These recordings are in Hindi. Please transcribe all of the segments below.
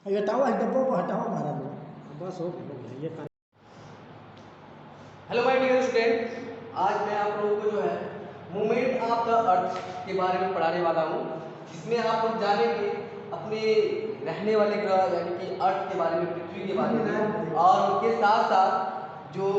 ये हटाओ, इस डब्बों को हटाओ हमारा लोग, बस हो गया ये। हेलो माय डियर स्टूडेंट, आज मैं आप लोगों को जो है मूवमेंट ऑफ द अर्थ के बारे में पढ़ाने वाला हूँ, जिसमें आप लोग जानेंगे अपने रहने वाले ग्रह यानी कि अर्थ के बारे में, पृथ्वी के बारे में, और उनके साथ साथ जो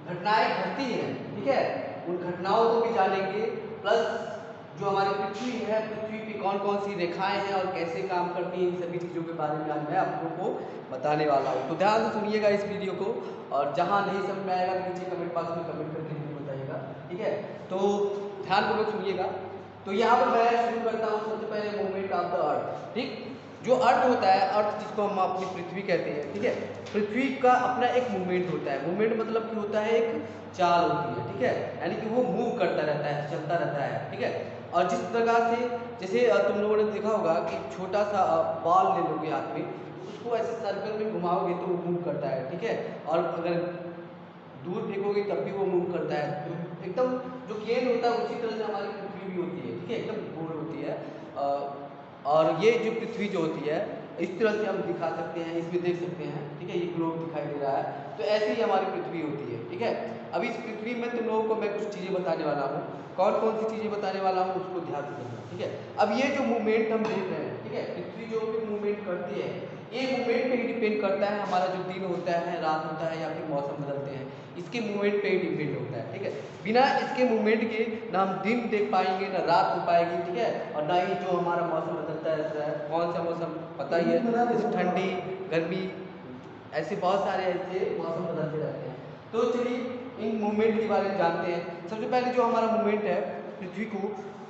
घटनाएं घटती हैं, ठीक है, उन घटनाओं को भी जानेंगे। प्लस जो हमारी पृथ्वी है, पृथ्वी पे कौन कौन सी रेखाएं हैं और कैसे काम करती हैं, इन सभी चीज़ों के बारे में आज मैं आप लोगों को बताने वाला हूँ। तो ध्यान से सुनिएगा इस वीडियो को, और जहाँ नहीं समझ में आएगा तो नीचे कमेंट बॉक्स में कमेंट करके जरूर बताइएगा, ठीक है। तो ध्यानपूर्वक सुनिएगा। तो यहाँ पर मैं शुरू करता हूँ सबसे पहले मूवमेंट ऑफ द अर्थ। ठीक, जो अर्थ होता है, अर्थ जिसको हम अपनी पृथ्वी कहते हैं, ठीक है, पृथ्वी का अपना एक मूवमेंट होता है। मूवमेंट मतलब कि होता है एक चाल होती है, ठीक है, यानी कि वो मूव करता रहता है, चलता रहता है, ठीक है। और जिस प्रकार से जैसे तुम लोगों ने देखा होगा कि छोटा सा बॉल ले लोगे हाथ में, उसको ऐसे सर्कल में घुमाओगे तो वो मूव करता है, ठीक है, और अगर दूर फेंकोगे तब भी वो मूव करता है। तो एकदम जो गेंद होता है उसी तरह से हमारी पृथ्वी भी होती है, ठीक है, एकदम गोल होती है। और ये जो पृथ्वी जो होती है इस तरह से हम दिखा सकते हैं, इसमें देख सकते हैं, ठीक है, ये ग्लोब दिखाई दे रहा है। तो ऐसे ही हमारी पृथ्वी होती है, ठीक है। अब इस पृथ्वी में तुम लोगों को मैं कुछ चीज़ें बताने वाला हूँ, कौन कौन सी चीज़ें बताने वाला हूँ उसको ध्यान से सुनना, ठीक है। अब ये जो मूवमेंट हम देख रहे हैं, ठीक है, पृथ्वी जो भी मूवमेंट करती है, ये मूवमेंट पे ही डिपेंड करता है हमारा जो दिन होता है, रात होता है, या फिर मौसम बदलते हैं, इसके मूवमेंट पे ही डिपेंड होता है, ठीक है। बिना इसके मूवमेंट के ना हम दिन देख पाएंगे, ना रात हो पाएगी, ठीक है, और ना ही जो हमारा मौसम बदलता रहता है, कौन सा मौसम पता ही है, जैसे ठंडी, गर्मी, ऐसे बहुत सारे ऐसे मौसम बदलते रहते हैं। तो चलिए इन मूवमेंट के बारे में जानते हैं। सबसे पहले जो हमारा मूवमेंट है पृथ्वी को,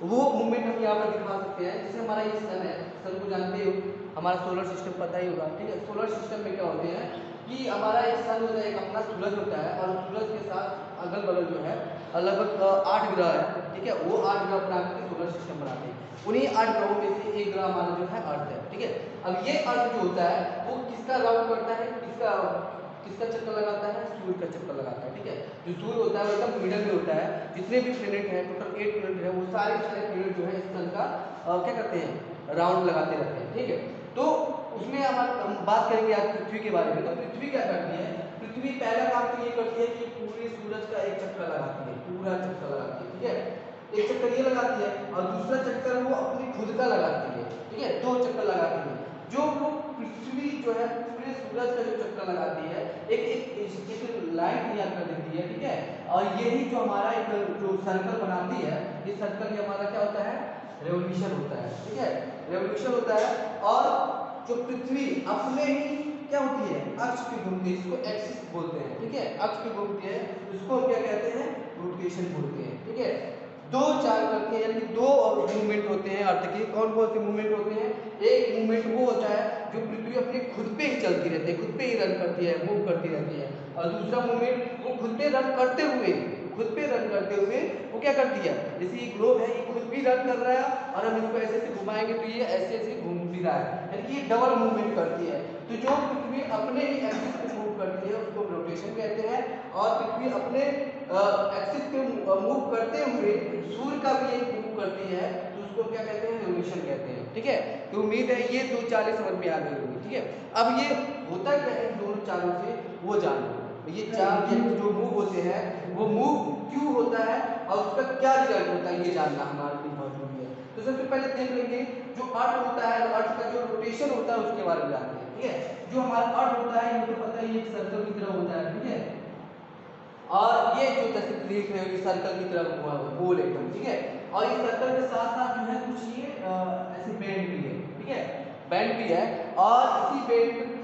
वो मूवमेंट हम यहाँ पर दिखा सकते हैं। जैसे हमारा ये सन है, सन को जानते हो, हमारा सोलर सिस्टम पता ही होगा, ठीक है। सोलर सिस्टम में क्या होते हैं कि हमारा एक सन होता है, एक अपना सूरज होता है, और सूरज के साथ अगल बगल जो है लगभग 8 ग्रह है, ठीक है। वो 8 ग्रह बना करके सोलर सिस्टम बनाते हैं। उन्हीं 8 ग्रहों में से एक ग्रह हमारा जो है अर्थ है, ठीक है। अब ये अर्थ जो होता है वो किसका राउंड करता है, किसका किसका चक्कर लगाता है, सूर्य का चक्कर लगाता है, ठीक है। जो सूर्य होता है वो एकदम मिडल में होता है। जितने भी प्लेनेट हैं, टोटल 8 प्लेनेट है, वो सारे प्लेनेट जो है इस सन का क्या करते हैं, राउंड लगाते रहते हैं, ठीक है। तो उसमें हम बात करेंगे आज पृथ्वी के बारे में। तो पृथ्वी क्या करती है, पृथ्वी पहला काम तो ये करती है कि पूरे सूरज का एक चक्कर लगाती है, पूरा चक्कर लगाती है, ठीक है। एक चक्कर ये लगाती है और दूसरा चक्कर वो अपनी खुद का लगाती है, ठीक है, 2 चक्कर लगाती है। जो वो पृथ्वी जो है पूरे सूरज का जो चक्कर लगाती है, एक लाइन तैयार कर देती है, ठीक है। और यही जो हमारा एक जो सर्कल बनाती है, ये सर्कल ये हमारा क्या होता है, रेवोल्यूशन होता है, ठीक है, रेवोल्यूशन होता है। और जो पृथ्वी अपने ही क्या होती है, अक्ष पे घूमती है, इसको एक्सिस बोलते हैं, ठीक है, अक्ष पे घूमती है, इसको हम क्या कहते हैं, रोटेशन बोलते हैं, ठीक है। 2 चाल करते हैं, यानी 2 मूवमेंट होते हैं अर्थ के। कौन कौन से मूवमेंट होते हैं, एक मूवमेंट वो होता है जो पृथ्वी अपने खुद पे ही चलती रहती है, खुद पे ही रन करती है, मूव करती रहती है। और दूसरा मूवमेंट वो खुद पे रन करते हुए, खुद पे रन करते हुए वो क्या करती है, जैसे ये ग्लोब है, ये खुद भी रन कर रहा है और हम इसको ऐसे ऐसे घुमाएंगे तो ये ऐसे ऐसे घूम भी रहा है, यानी कि ये डबल मूवमेंट करती है। तो जो पृथ्वी अपने ही एक्सिस पे मूव करती है उसको रोटेशन कहते हैं, और पृथ्वी अपने एक्सिस पे मूव करते हुए सूर्य का भी एक मूव करती है तो उसको क्या कहते हैं, रेवोल्यूशन कहते हैं, ठीक है। तो उम्मीद है ये 2 चालें समझ में आ गई होगी, ठीक है। अब ये होता क्या है इन दोनों चालों से वो जानो। ये चाल जो मूव होते हैं वो मूव क्यों होता है और उसका क्या रिजल्ट होता है, ये जानना हमारे लिए बहुत जरूरी है। तो सबसे पहले देख लेंगे जो अर्थ होता है, अर्थ का जो रोटेशन होता है उसके बारे में जानते हैं, ठीक है। जो हमारा अर्थ होता है ये तो पता ही एक सर्कल की तरह होता है, ठीक है। और ये जो जैसे देख रहे हो ये सर्कल की तरह हुआ है गोल एकदम, ठीक है। और इस सर्कल के साथ साथ जो है कुछ ये ऐसे बैंड भी है, ठीक है, बैंड भी है। और इसी बैंड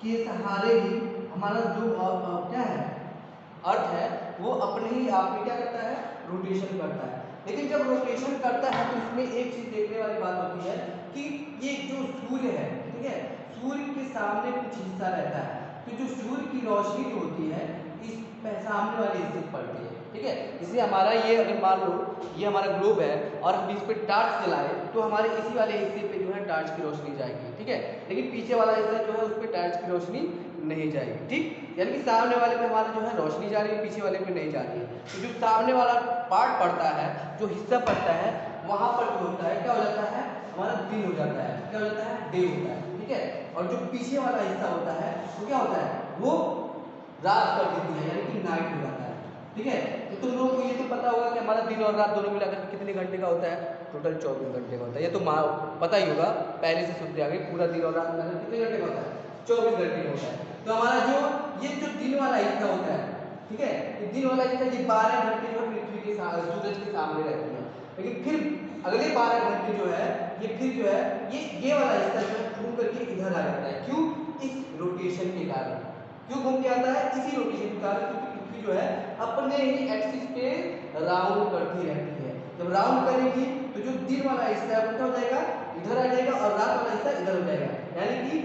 के सहारे ही हमारा जो क्या है, अर्थ है, वो अपने ही आप में क्या करता है, रोटेशन करता है। लेकिन जब रोटेशन करता है तो इसमें एक चीज देखने वाली बात होती है कि ये जो सूर्य है, ठीक है, सूर्य के सामने कुछ हिस्सा रहता है। तो जो सूर्य की रोशनी जो होती है इस सामने वाले हिस्से पर पड़ती है, ठीक है। इसलिए हमारा ये अगर मान लो ये हमारा ग्लोब है और हम इस पर टार्च जलाए तो हमारे इसी वाले हिस्से पे जो है टार्च की रोशनी जाएगी, ठीक है। लेकिन पीछे वाला हिस्सा जो है उस पर टार्च की रोशनी नहीं जाएगी, ठीक, यानी कि सामने वाले पे हमारा जो है रोशनी जा रही है, पीछे वाले पे नहीं जा रही है। तो जो सामने वाला पार्ट पड़ता है, जो हिस्सा पड़ता है, वहां पर जो होता है क्या हो जाता है, हमारा दिन हो जाता है। क्या हो जाता है? डे होता है, ठीक है। और जो पीछे वाला हिस्सा होता है वो क्या होता है? वो रात कर देती है, यानी कि नाइट हो जाता है, ठीक है। तो तुम लोगों को ये तो पता होगा कि हमारा दिन और रात दोनों मिलाकर कितने घंटे का होता है? टोटल 24 घंटे का होता है। ये तो पता ही होगा, पहले से सुनते आ गए। पूरा दिन और रात मिलाकर कितने घंटे का होता है? 24 घंटे का होता है। तो हमारा जो दिन वाला हिस्सा होता है, ठीक है, ये दिन वाला हिस्सा ये 12 घंटे जो पृथ्वी के सूरज के सामने रहती है। लेकिन फिर अगले 12 घंटे जो है ये फिर जो है ये वाला हिस्सा जो है घूम करके इधर आ जाता है। क्यों? इस रोटेशन के कारण। क्यों घूम के आता है? इसी रोटेशन के कारण, क्योंकि पृथ्वी जो है अपने ही एक्सिस पे राउंड करती रहती है। जब राउंड करेगी तो जो दिन वाला हिस्सा है वो क्या हो जाएगा? इधर आ जाएगा, और रात वाला हिस्सा इधर हो जाएगा। यानी कि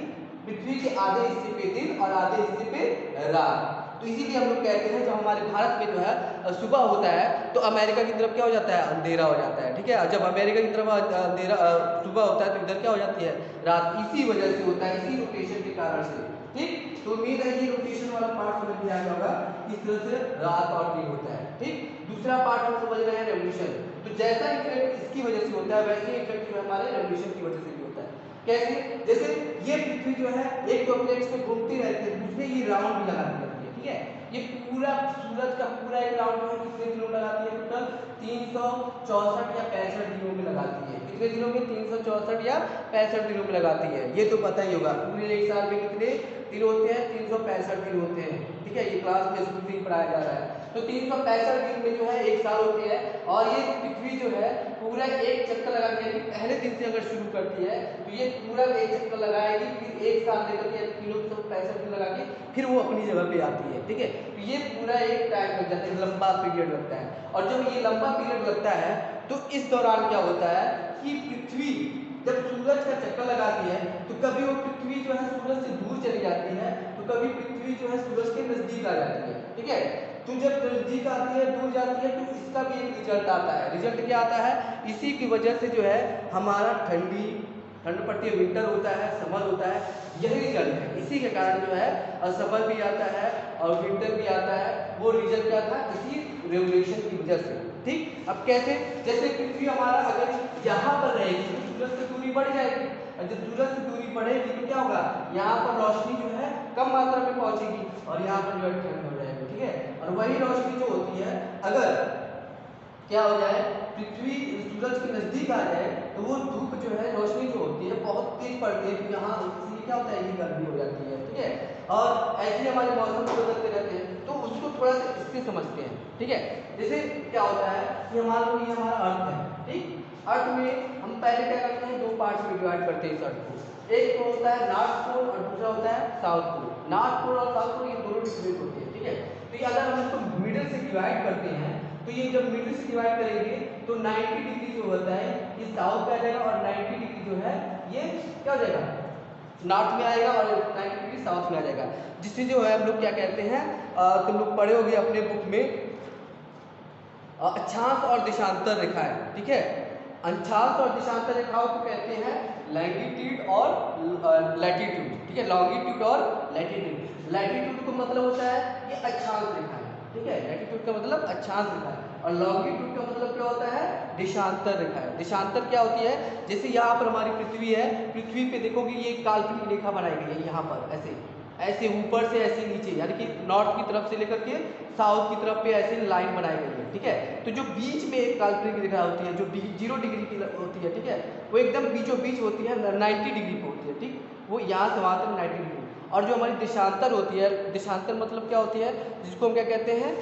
पृथ्वी के आधे हिस्से पे दिन और आधे हिस्से पे रात। तो इसीलिए हम लोग कहते हैं जब हमारे भारत में जो है सुबह होता है तो अमेरिका की तरफ क्या हो जाता है? अंधेरा हो जाता है, ठीक है। जब अमेरिका की तरफ अंधेरा सुबह होता है तो इधर क्या हो जाती है? रात। इसी वजह से होता है, इसी रोटेशन के कारण से, ठीक। तो उम्मीद है ये रोटेशन वाला पार्ट समझ में आ गया होगा, किस तरह से रात और दिन होता है, ठीक। दूसरा पार्ट हम समझ रहे हैं रेवोल्यूशन। तो जैसा इफेक्ट इसकी वजह से होता है वैसे इफेक्ट जो है हमारे रेवोल्यूशन की वजह से भी होता है। कैसे? जैसे ये पृथ्वी जो है एक तो अपने एक्स पे घूमती रहती है, दूसरे ये राउंड भी लगाती रहती है, ठीक है। ये पूरा सूरज का पूरा एक राउंड जो है कितने दिनों में लगाती है? टोटल 364 या 65 दिनों में लगाती है। कितने दिनों में? 364 या 65 दिनों में लगाती है। ये तो पता ही होगा, पूरे एक साल में कितने दिन होते हैं? 365 दिन होते हैं, ठीक है। ये क्लास में स्कूल में पढ़ाया जा रहा है। तो 365 दिन में जो है एक साल होते हैं। और ये पृथ्वी जो है पूरा एक चक्कर लगाती है। पहले दिन से अगर शुरू करती है तो ये पूरा एक चक्कर लगाएगी, फिर एक साल लेकर के 365 दिन लगा के फिर वो अपनी जगह पे आती है, ठीक है। तो ये पूरा एक टाइम लग जाता है, लंबा पीरियड लगता है। और जब ये लंबा पीरियड लगता है तो इस दौरान क्या होता है कि पृथ्वी जब सूरज का चक्कर लगाती है तो कभी वो पृथ्वी जो है सूरज से दूर चली जाती है, तो कभी पृथ्वी जो है सूरज के नजदीक आ जाती है, ठीक है। तो जब नजदीक आती है, दूर जाती है, तो इसका भी एक रिजल्ट आता है। रिजल्ट क्या आता है? इसी की वजह से जो है हमारा ठंड पड़ती है, विंटर होता है, समर होता है, यही रिजल्ट है। इसी के कारण जो है समर भी आता है और विंटर भी आता है। वो रिजल्ट क्या था? इसी रेवोल्यूशन की वजह से, ठीक। अब कैसे? जैसे पृथ्वी हमारा अगर यहाँ पर रहेगी तो सूरज से दूरी बढ़ जाएगी, और जब सूरज से दूरी बढ़ेगी तो क्या होगा? यहाँ पर रोशनी जो है कम मात्रा में पहुंचेगी और यहाँ पर जो है ठंड हो जाएगी, ठीक है। और वही रोशनी जो होती है अगर क्या हो जाए पृथ्वी सूरज के नजदीक आ जाए तो वो धूप जो है, रोशनी जो होती है बहुत तेज पड़ती है, तो यहाँ इसलिए क्या होता है? ये गर्मी हो जाती है, ठीक है। और ऐसे हमारे मौसम बदलते रहते हैं, तो उसको थोड़ा सा इससे समझते हैं, ठीक है। जैसे क्या होता है कि ये हमारा अर्थ है, ठीक। अर्थ में हम पहले क्या करते हैं? 2 पार्ट्स में डिवाइड करते हैं इस अर्थ को। एक तो होता है नॉर्थ पोल और दूसरा होता है साउथ पोल। नॉर्थ पोल और साउथ पोल ये दोनों डिफरेंट होते हैं, ठीक है। तो ये अगर हम इसको मिडिल से डिवाइड करते हैं तो ये जब मिडिल से डिवाइड करेंगे तो 90 डिग्री जो होता है ये साउथ में आ जाएगा, और 90 डिग्री जो है ये क्या हो जाएगा? नॉर्थ में आएगा, और 90 डिग्री साउथ में आ जाएगा। जिससे जो है हम लोग क्या कहते हैं, तुम लोग पढ़े होंगे अपने बुक में अक्षांश और देशांतर रेखाएं, ठीक है। अक्षांश और देशांतर रेखाओं को कहते हैं लैटिट्यूड और लैटिट्यूड, ठीक है। लॉन्गिट्यूड और लैटिट्यूड। लैटिट्यूड का मतलब होता है ये अक्षांश रेखाएं, ठीक है। लैटिट्यूड का मतलब अक्षांश रेखा है, और लॉन्गिट्यूड का मतलब क्या होता है? देशांतर रेखा है। देशांतर क्या होती है? जैसे यहाँ पर हमारी पृथ्वी है, पृथ्वी पे देखोगे ये काल्पनिक रेखा बनाई गई है, यहाँ पर ऐसे ऐसे ऊपर से ऐसे नीचे, यानी कि नॉर्थ की तरफ से लेकर के साउथ की तरफ पे ऐसे लाइन बनाई गई है, ठीक है। तो जो बीच में एक काल्पनिक रेखा होती है जो 0 डिग्री की होती है, ठीक है, वो एकदम बीचों बीच होती है, 90 डिग्री पे होती है, ठीक। वो यहाँ से वहाँ तक 90 डिग्री। और जो हमारी देशांतर होती है, देशांतर मतलब क्या होती है? जिसको हम क्या कहते हैं?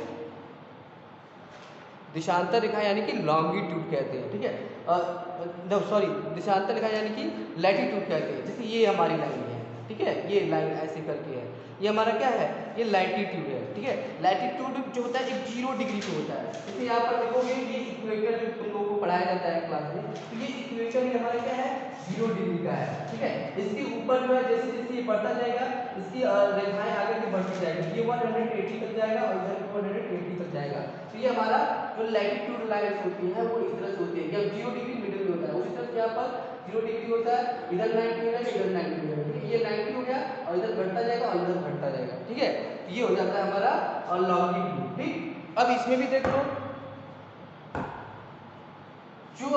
देशांतर रेखा यानी कि लॉन्गिट्यूड कहते हैं, ठीक है। सॉरी, देशांतर रेखा यानी कि लैटिट्यूड कहते हैं। जैसे ये हमारी लाइन है, ठीक है, ये लाइन ऐसे करके है, ये हमारा क्या है? ये लैटिट्यूड है, ठीक है। लैटिट्यूड जो होता है एक 0 डिग्री पे होता है। जैसे यहाँ पर देखोगे ये इक्वेटर जो तुम लोगों को पढ़ाया जाता है क्लास में, तो ये इक्वेटर ही हमारा क्या है? 0 डिग्री का है, ठीक है। इसके ऊपर जो है जैसे जैसे ये बढ़ता जाएगा इसकी रेखाएं आगे की बढ़ती जाएगी, ये 180 तक जाएगा और इधर 180 तक जाएगा। तो ये हमारा जो लैटिट्यूड लाइन्स होती है वो इस तरह से होती है कि 0 डिग्री मिडिल में होता है। उसी तरह से यहाँ पर 0 डिग्री होता है, इधर 90 हो जाएगा, इधर 90 हो जाएगा, ये 90 हो गया और इधर घटता जाएगा और इधर घटता जाएगा, ठीक है। ये हो जाता है हमारा लॉन्गिट्यूड, ठीक। अब इसमें भी देख लो जो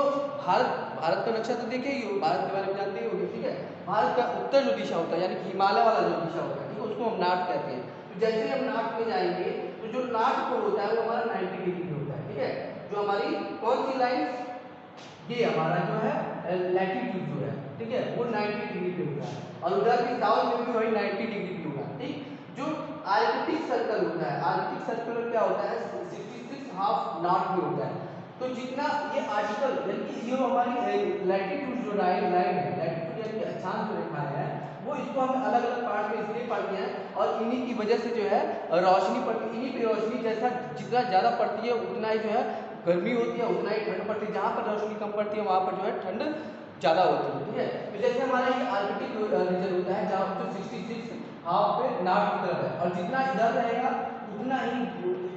भारत भारत का नक्शा तो देखे ही हो, भारत के बारे में जानते ही होंगे, ठीक है। भारत का उत्तर जो दिशा होता है यानी कि हिमालय वाला जो दिशा होता है, ठीक है, उसको हम नॉर्थ कहते हैं। तो जैसे ही हम नॉर्थ में जाएंगे तो जो नॉर्थ पोल होता है वो हमारा 90 डिग्री होता है, ठीक है। जो हमारी कौन सी लाइन, ये हमारा जो है लैटिट्यूड जो है, ठीक है, वो 90 डिग्री पे होता है। और उधर भी साउथ में भी वही 90 डिग्री पे होगा, ठीक। जो आर्कटिक सर्कल होता है, आर्कटिक सर्कल में क्या होता है 66 हाफ नॉर्थ में होता है। तो जितना ये आर्टिकल यानी कि जो हमारी लैटिट्यूड जो लाइन है, लैटिट्यूड यानी कि अक्षांश जो रेखा है, वो इसको हम अलग अलग पार्ट में इसलिए पढ़ते हैं और इन्हीं की वजह से जो है रोशनी पड़ती है, इन्हीं पे रोशनी जैसा जितना ज़्यादा पड़ती है उतना ही जो है गर्मी होती है, उतना ही ठंड पड़ती है। जहाँ पर रोशनी कम पड़ती है वहाँ पर जो है ठंड ज़्यादा होती है, ठीक है। तो जैसे हमारा ये आर्कटिक रीजन होता है जहाँ पर 66 हाफ पे नॉर्थ की तरफ है, और जितना इधर रहेगा उतना ही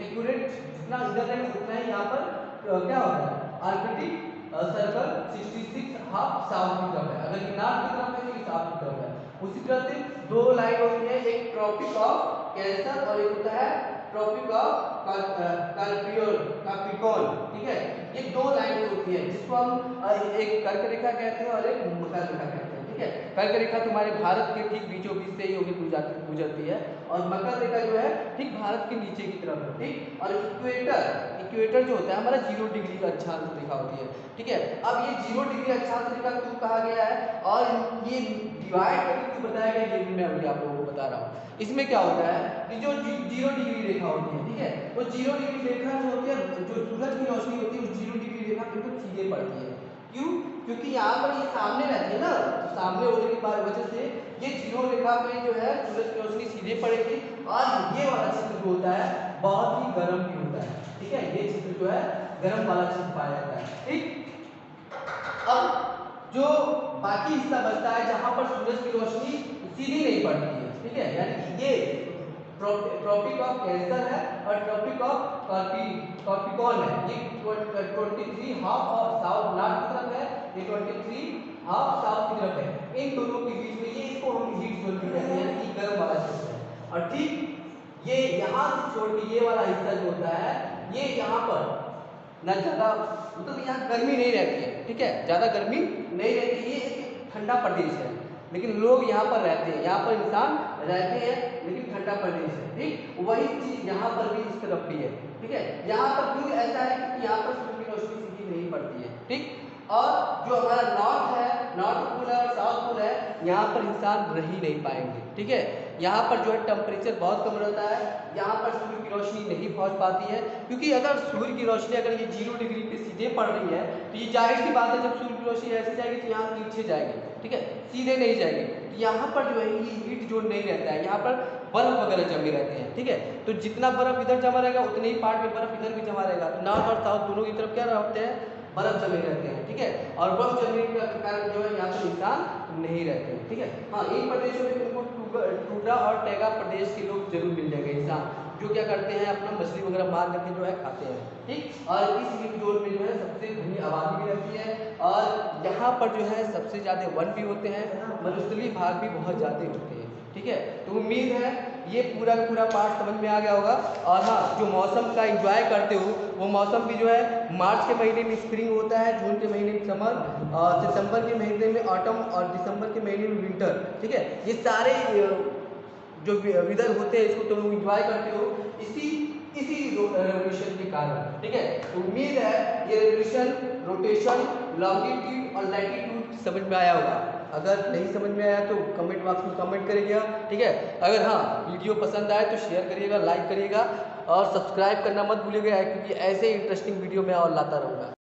एक्यूरेट, जितना इधर रहेगा उतना ही यहाँ पर क्या होता है आर्कटिक सर्कल 66 हाफ साउथ की तरफ है। अगर ये नॉर्थ की तरफ है तो ये साउथ की तरफ है। उसी तरह से दो लाइन होती है, एक ट्रॉपिक ऑफ कैंसर और एक होता है ट्रॉपिक ऑफ कैप्रिकॉर्न, ठीक है। ये दो लाइन होती है जिसको हम एक कर्क रेखा कहते हैं और एक मकर रेखा कहते हैं, ठीक है। कर्क रेखा तुम्हारे भारत के ठीक बीचों बीच से ही होकर गुजरती है और मकर रेखा जो है ठीक भारत के नीचे की तरफ है, ठीक। और इक्वेटर जो होता है हमारा 0 डिग्री अक्षांश रेखा होती है, ठीक है। अब ये 0 डिग्री अक्षांश रेखा क्यों कहा गया है और ये डिवाइड करके क्यों बताया गया, ये भी मैं अभी आप लोगों को बता रहा हूँ। इसमें क्या होता है कि जो 0 डिग्री रेखा होती है, ठीक है, वो 0 डिग्री रेखा जो होती है, जो सूरज की रोशनी होती है उस 0 डिग्री रेखा बिल्कुल सीधे पड़ती है। क्यों? क्योंकि यहाँ पर ये सामने रहती है ना, तो सामने होने की वजह से ये 0 रेखा पे जो है सूरज की रोशनी सीधे पड़ेगी और ये वाला क्षेत्र जो होता है बहुत ही गर्म भी होता है, ठीक है। ये क्षेत्र जो है गर्म वाला क्षेत्र पाया जाता है, ठीक। अब जो बाकी हिस्सा बचता है जहां पर सूरज की रोशनी सीधी नहीं पड़ती है, ठीक है, यानी कि ये ट्रॉपिक ऑफ कैंसर है और ट्रॉपिक ऑफ कैप्रिकॉर्न है। ये 23 हाफ और साउथ नॉर्थ की तरफ है, ये 23 हाफ साउथ की तरफ है। इन दोनों के बीच में ये इसको हम हीट जोन कहते हैं, यानी कि गर्म वाला क्षेत्र है। और ठीक ये यहाँ से छोड़ के ये वाला हिस्सा जो होता है ये यहाँ पर ना ज़्यादा मतलब यहाँ गर्मी नहीं रहती है, ठीक है, ज़्यादा गर्मी नहीं रहती। ये एक ठंडा प्रदेश है लेकिन लोग यहाँ पर रहते हैं, यहाँ पर इंसान रहते हैं लेकिन ठंडा प्रदेश है, ठीक। वही चीज़ यहाँ पर भी इस तरफ भी है, ठीक है। यहाँ पर क्यों ऐसा है क्योंकि यहाँ पर सूर्य की रोशनी सीधी नहीं पड़ती है, ठीक। और जो हमारा नॉर्थ है, नॉर्थ पोल है और साउथ पोल है, यहाँ पर इंसान रह ही नहीं पाएंगे, ठीक है। यहाँ पर जो है टेम्परेचर बहुत कम रहता है, यहाँ पर सूर्य की रोशनी नहीं पहुँच पाती है क्योंकि अगर सूर्य की रोशनी अगर ये 0 डिग्री पे सीधे पड़ रही है तो ये जाहिर सी बात है जब सूर्य की रोशनी ऐसे जाएगी तो यहाँ नीचे जाएगी, ठीक है, सीधे नहीं जाएगी। तो यहाँ पर जो है ये हीट जोन नहीं रहता है, यहाँ पर बर्फ वगैरह जमे रहते हैं, ठीक है। तो जितना बर्फ इधर जमा रहेगा उतने ही पार्ट में बर्फ इधर भी जमा रहेगा। तो नॉर्थ और साउथ दोनों की तरफ क्या रहते हैं, बर्फ जमे रहते हैं, ठीक है। और बर्फ जमने के कारण जो है यहाँ पर इंसान नहीं रहते हैं, ठीक है। हाँ, इन प्रदेशों में तुमको टूडा और टैगा प्रदेश के लोग जरूर मिल जाएंगे इंसान जो क्या करते हैं अपना मछली वगैरह मार करके जो है खाते हैं, ठीक। और इस हीट जोन में जो है सबसे घनी आबादी भी रहती है और यहाँ पर जो है सबसे ज़्यादा वन भी होते हैं, मरुस्थलीय भाग भी बहुत ज़्यादा होते हैं, ठीक है। तो उम्मीद है ये पूरा का पूरा पार्ट समझ में आ गया होगा। और हाँ, जो मौसम का एंजॉय करते हो वो मौसम भी जो है मार्च के महीने में स्प्रिंग होता है, जून के महीने में समर, और सितंबर के महीने में ऑटम और दिसंबर के महीने में विंटर, ठीक है। ये सारे जो विदर होते हैं इसको तुम लोग एंजॉय करते हो इसी रेवोल्यूशन के कारण, ठीक है। तो उम्मीद है ये रेवोल्यूशन, रोटेशन, लॉन्गिट्यूड और लैटिट्यूड समझ में आया होगा। अगर नहीं समझ में आया तो कमेंट बॉक्स में कमेंट करिएगा, ठीक है। अगर हाँ वीडियो पसंद आए तो शेयर करिएगा, लाइक करिएगा और सब्सक्राइब करना मत भूलिएगा क्योंकि ऐसे इंटरेस्टिंग वीडियो मैं और लाता रहूँगा।